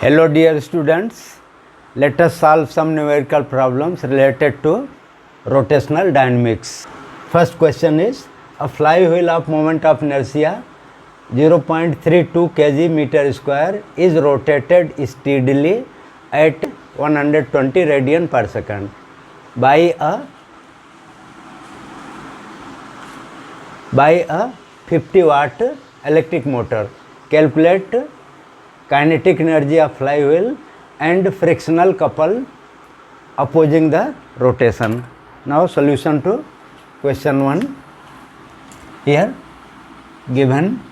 Hello dear students, let us solve some numerical problems related to rotational dynamics. First question is, a flywheel of moment of inertia 0.32 kg meter square is rotated steadily at 120 radian per second by a 50 watt electric motor. Calculate kinetic energy of flywheel and frictional couple opposing the rotation. Now solution to question 1. Here given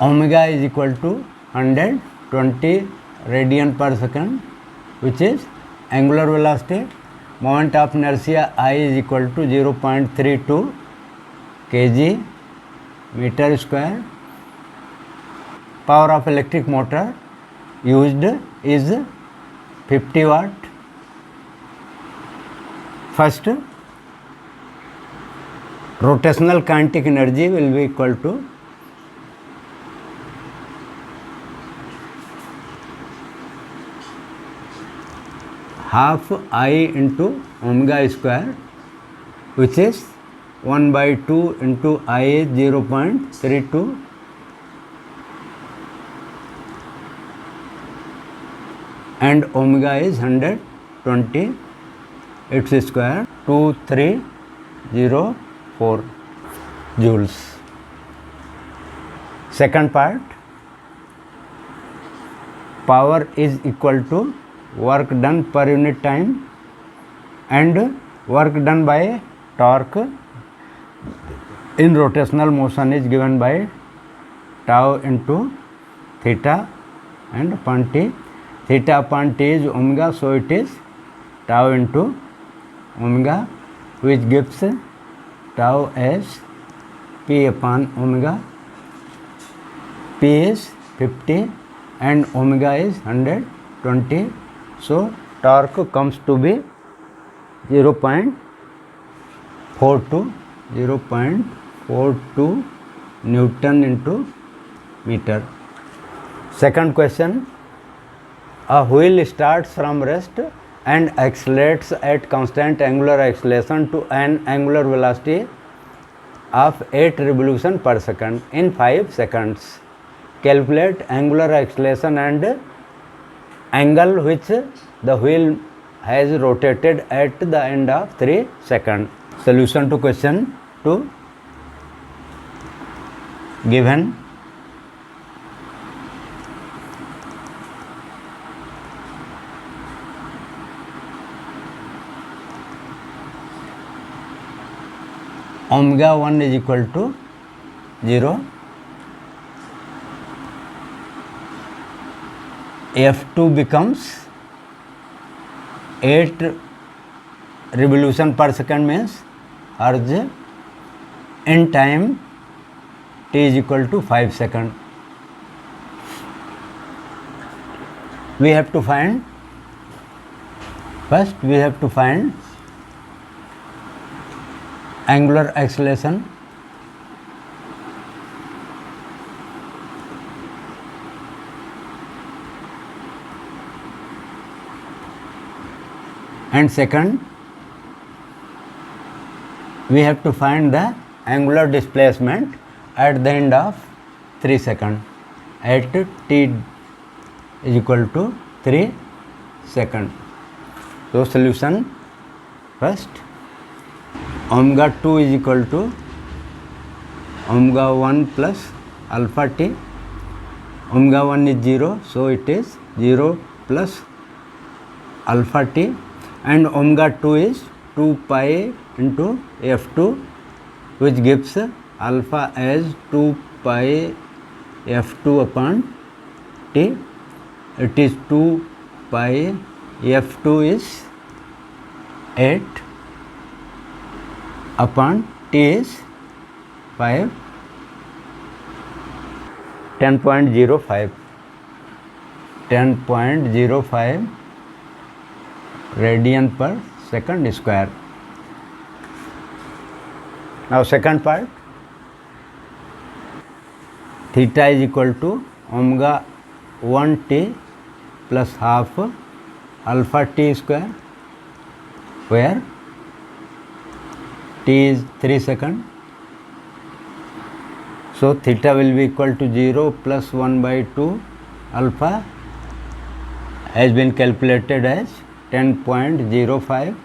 omega is equal to 120 radian per second, which is angular velocity. Moment of inertia I is equal to 0.32 kg meter square. Power of electric motor used is 50 watt. First, rotational kinetic energy will be equal to half I into omega square, which is 1 by 2 into I is 0.32 and omega is 120, its square 2304 joules. Second part, power is equal to work done per unit time and work done by torque in rotational motion is given by tau into theta and upon t. Theta upon t is omega, so it is tau into omega, which gives tau as p upon omega. P is 50 and omega is 120. So torque comes to be 0.42 Newton into meter. Second question, a wheel starts from rest and accelerates at constant angular acceleration to an angular velocity of 8 revolutions per second in 5 seconds. Calculate angular acceleration and angle which the wheel has rotated at the end of 3 seconds. Solution to question 2. Given omega 1 is equal to 0, F2 becomes 8 revolution per second, means hertz in time t is equal to 5 seconds. We have to find, first we have to find angular acceleration. And second, we have to find the angular displacement at the end of 3 seconds at t is equal to 3 seconds. So solution, first omega 2 is equal to omega 1 plus alpha t. Omega 1 is 0, so it is 0 plus alpha t, and omega 2 is 2 pi into f2, which gives alpha as 2 pi f2 upon t. It is 2 pi f2 is 8 upon t is 5, 10.05 radian per second square. Now second part, theta is equal to omega 1 t plus half alpha t square, where t is 3 seconds. So theta will be equal to 0 plus 1 by 2 alpha has been calculated as 10.05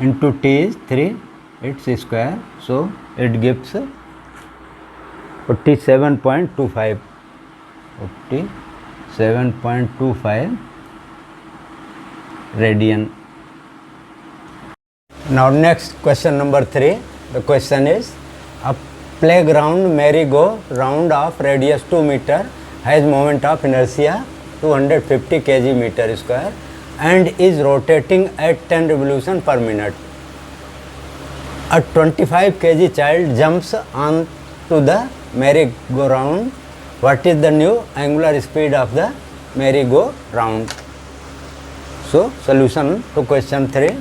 into t is 3 its square, so it gives 47.25 radian. Now next question number 3. The question is, a playground merry-go-round of radius 2 meter has moment of inertia 250 kg meter square and is rotating at 10 revolution per minute. A 25 kg child jumps on to the merry-go-round. What is the new angular speed of the merry-go-round? So solution to question 3.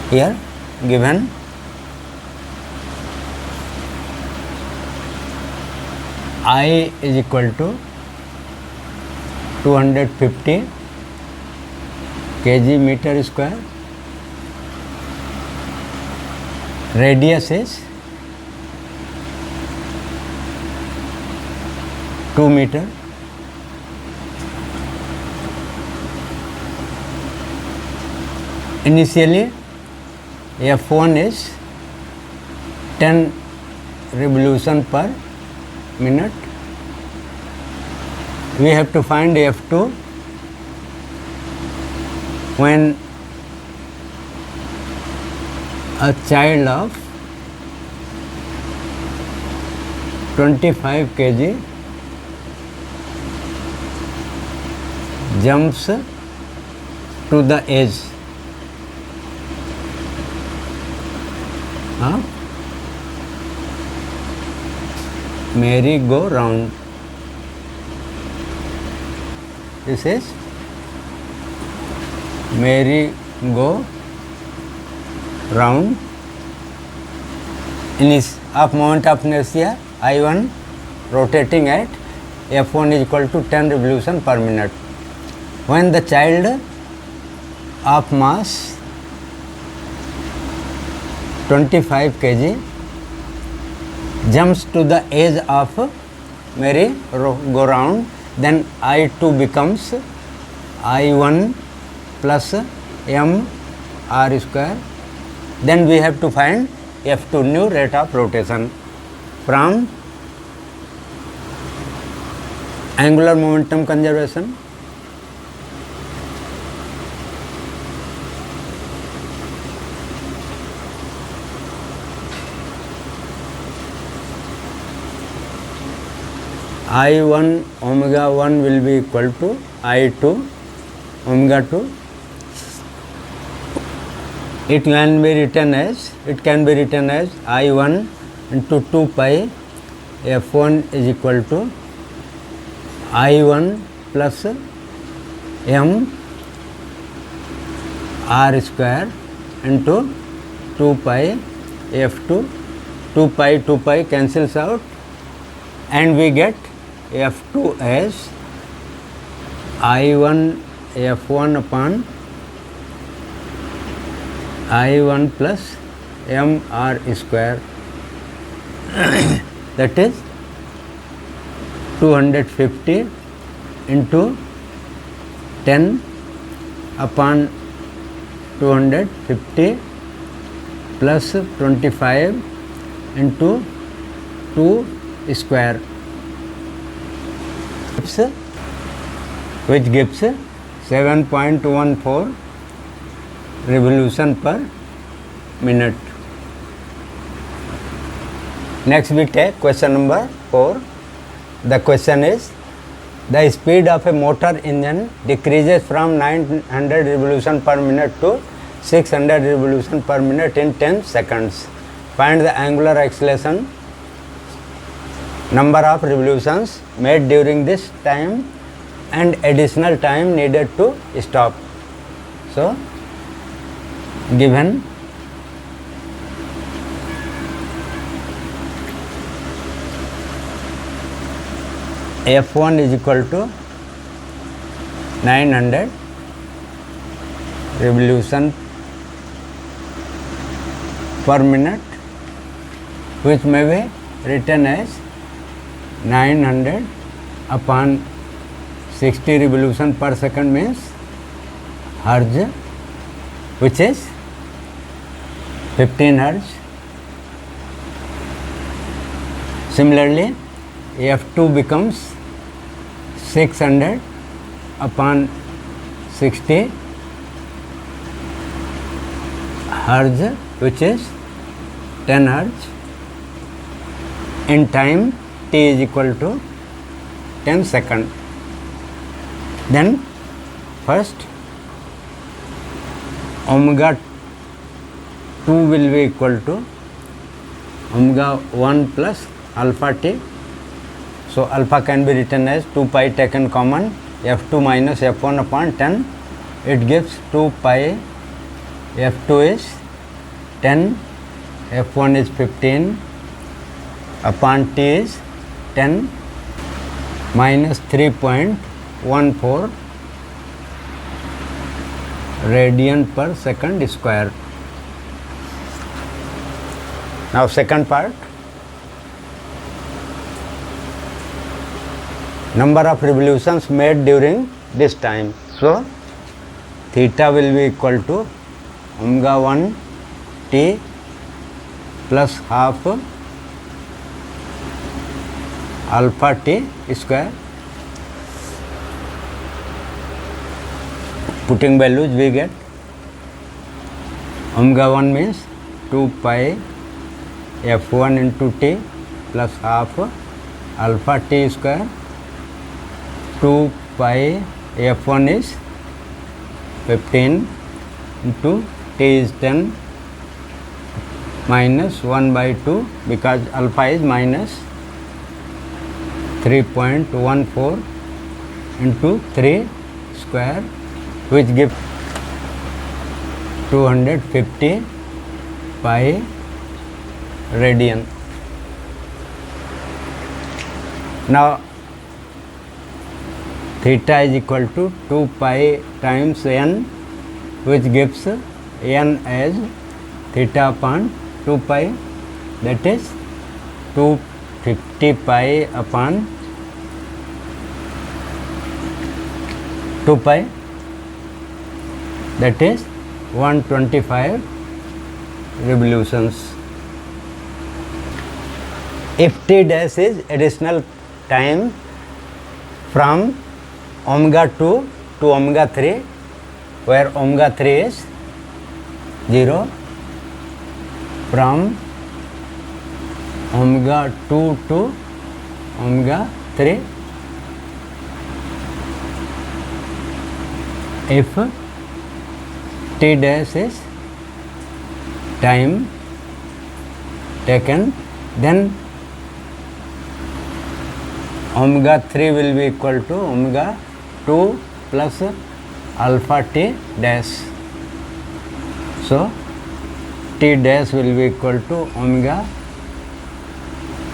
Here given I is equal to 250 kg meter square, radius is 2 meter, initially F1 is 10 revolution per minute. We have to find F2 when a child of 25 kg jumps to the edge of merry-go-round. This is merry-go-round of moment of inertia I1 rotating at F1 is equal to 10 revolution per minute. When the child of mass 25 kg jumps to the edge of merry-go-round, then I2 becomes I1 plus m r square. Then we have to find F2, new rate of rotation, from angular momentum conservation. I1 omega 1 will be equal to I2 omega 2. It can be written as I1 into 2 pi F1 is equal to I1 plus m r square into 2 pi F2. 2 pi cancels out and we get F2 as I1 F1 upon I1 plus mr square, that is 250 into 10 upon 250 plus 25 into 2 square, which gives 7.14 revolution per minute. Next we take question number 4. The question is, the speed of a motor engine decreases from 900 revolution per minute to 600 revolution per minute in 10 seconds. Find the angular acceleration, number of revolutions made during this time and additional time needed to stop. So given F1 is equal to 900 revolution per minute, which may be written as 900 upon 60 revolution per second means hertz, which is 15 hertz. Similarly, F2 becomes 600 upon 60 hertz, which is 10 hertz. In time t is equal to 10 seconds. Then first omega 2 will be equal to omega 1 plus alpha t. So alpha can be written as 2 pi taken common, F2 minus F1 upon 10. It gives 2 pi, F2 is 10, F1 is 15 upon t is 10 minus 3.14 radian per second square. Now second part, number of revolutions made during this time. So theta will be equal to omega 1 t plus half alpha t square. Putting values, we get omega 1 means 2 pi f1 into t plus half alpha t square. 2 pi f1 is 15 into t is 10 minus 1 by 2 because alpha is minus 3.14 into 3 square, which gives 250 pi radian. Now theta is equal to 2 pi times n, which gives n as theta upon 2 pi, that is 250 pi upon 2 pi, that is 125 revolutions. If t dash is additional time from omega 2 to omega 3, where omega 3 is 0, from omega 2 to omega 3, if t dash is time taken, then omega 3 will be equal to omega 2 plus alpha t dash. So t dash will be equal to omega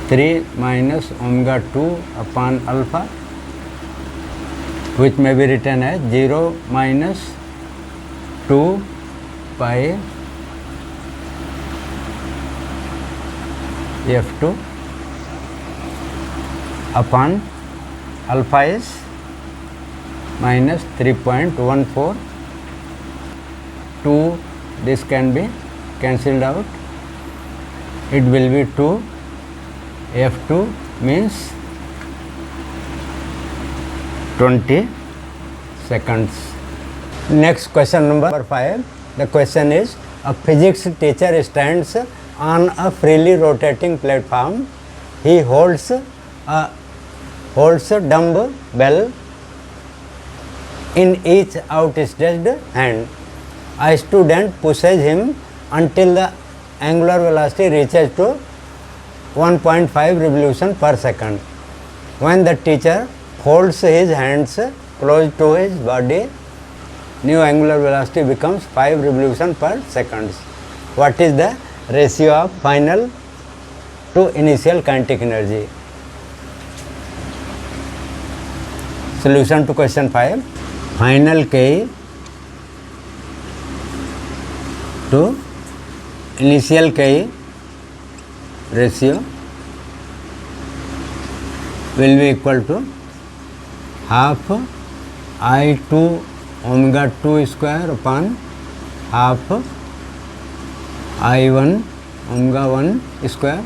3 minus omega 2 upon alpha, which may be written as 0 minus 2 pi f2 upon alpha is minus 3.14. 2, this can be cancelled out. It will be 2. F2 means 20 seconds. Next question number 5. The question is, a physics teacher stands on a freely rotating platform. He holds a dumbbell in each outstretched hand. A student pushes him until the angular velocity reaches to 1.5 revolution per second. When the teacher holds his hands close to his body new angular velocity becomes 5 revolution per second. What is the ratio of final to initial kinetic energy? Solution to question 5. Final K to initial K ratio will be equal to half I2 omega 2 square upon half I1 omega 1 square.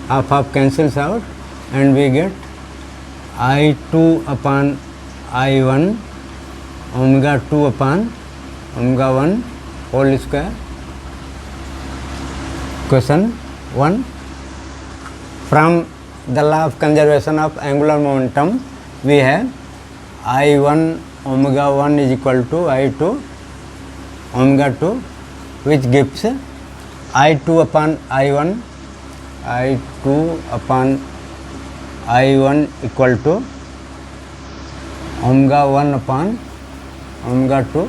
Half cancels out and we get I2 upon I1 omega 2 upon omega 1 whole square. Question 1. From the law of conservation of angular momentum, we have I1 omega 1 is equal to I2 omega 2, which gives I2 upon I1 equal to omega 1 upon omega 2.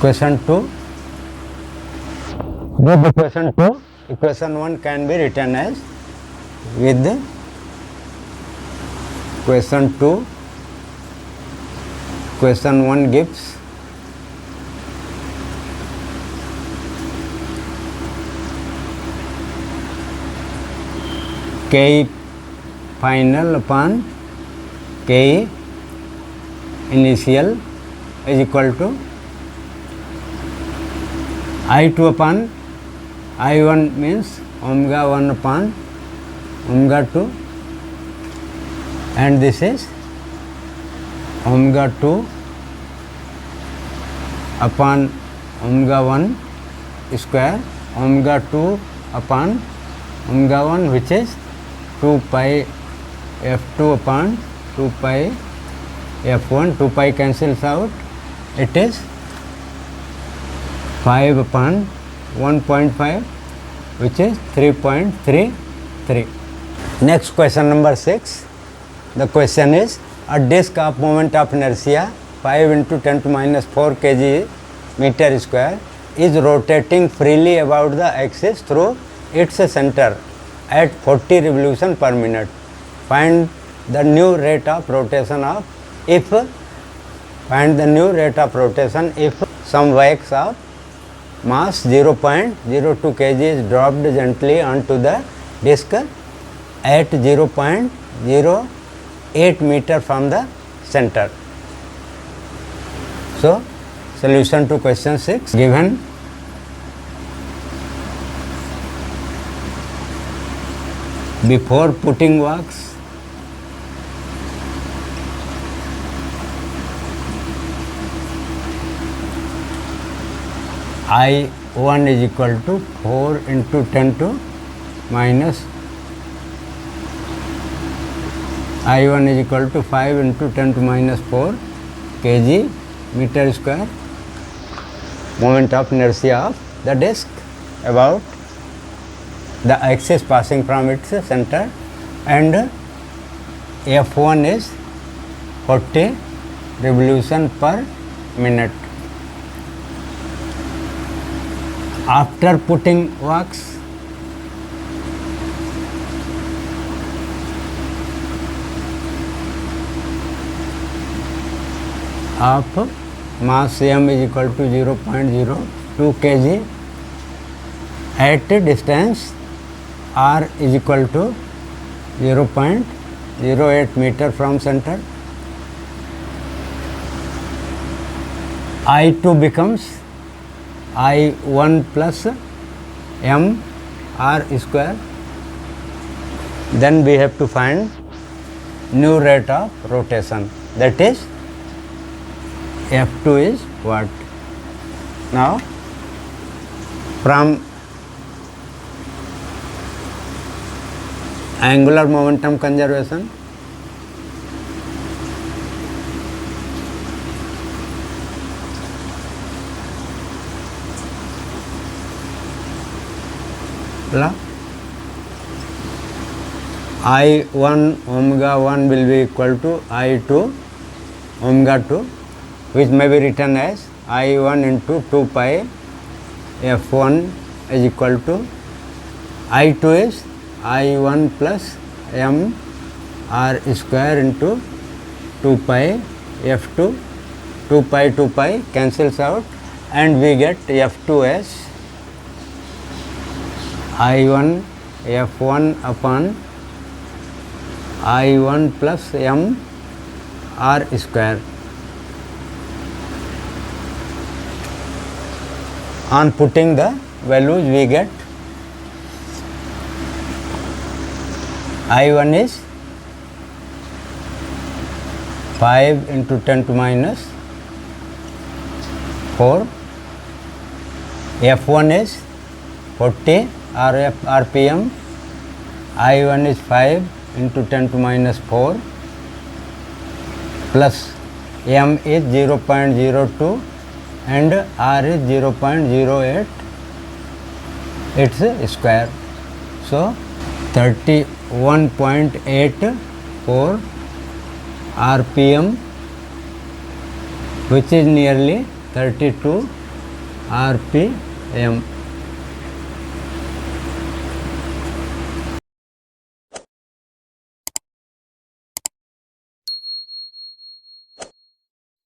Question 2. Question 2. Equation 1 can be written as with question 2. Question 1 gives K final upon K initial is equal to I2 upon I1 means omega 1 upon omega 2, and this is omega 2 upon omega 1 square, omega 2 upon omega 1, which is 2 pi f2 upon 2 pi f1. 2 pi cancels out, it is 5 upon 1.5, which is 3.33. Next question number 6. The question is, a disk of moment of inertia 5 into 10 to minus 4 kg meter square is rotating freely about the axis through its center at 40 revolution per minute. Find the new rate of rotation if some wax of mass 0.02 kg is dropped gently onto the disk at 0.08 meter from the center. So, solution to question 6 given. Before putting wax, I1 is equal to 4 into 10 to minus I1 is equal to 5 into 10 to minus 4 kg meter square moment of inertia of the disk about the axis passing from its center, and F1 is 40 revolution per minute. After putting wax, of mass m is equal to 0.02 kg at distance r is equal to 0.08 meter from center. I2 becomes I1 plus m r square. Then we have to find new rate of rotation, that is F2 is what? Now, from angular momentum conservation, I1 omega 1 will be equal to I2 omega 2 which may be written as I1 into 2 pi F1 is equal to I2 is I1 plus m r square into 2 pi F2, 2 pi cancels out, and we get F2 as I1 F1 upon I1 plus m r square. On putting the values, we get I1 is 5 into 10 to minus 4, F1 is 40 RPM, I1 is 5 into 10 to minus 4 plus m is 0.02 and r is 0.08, its square. So 31.84 RPM, which is nearly 32 RPM.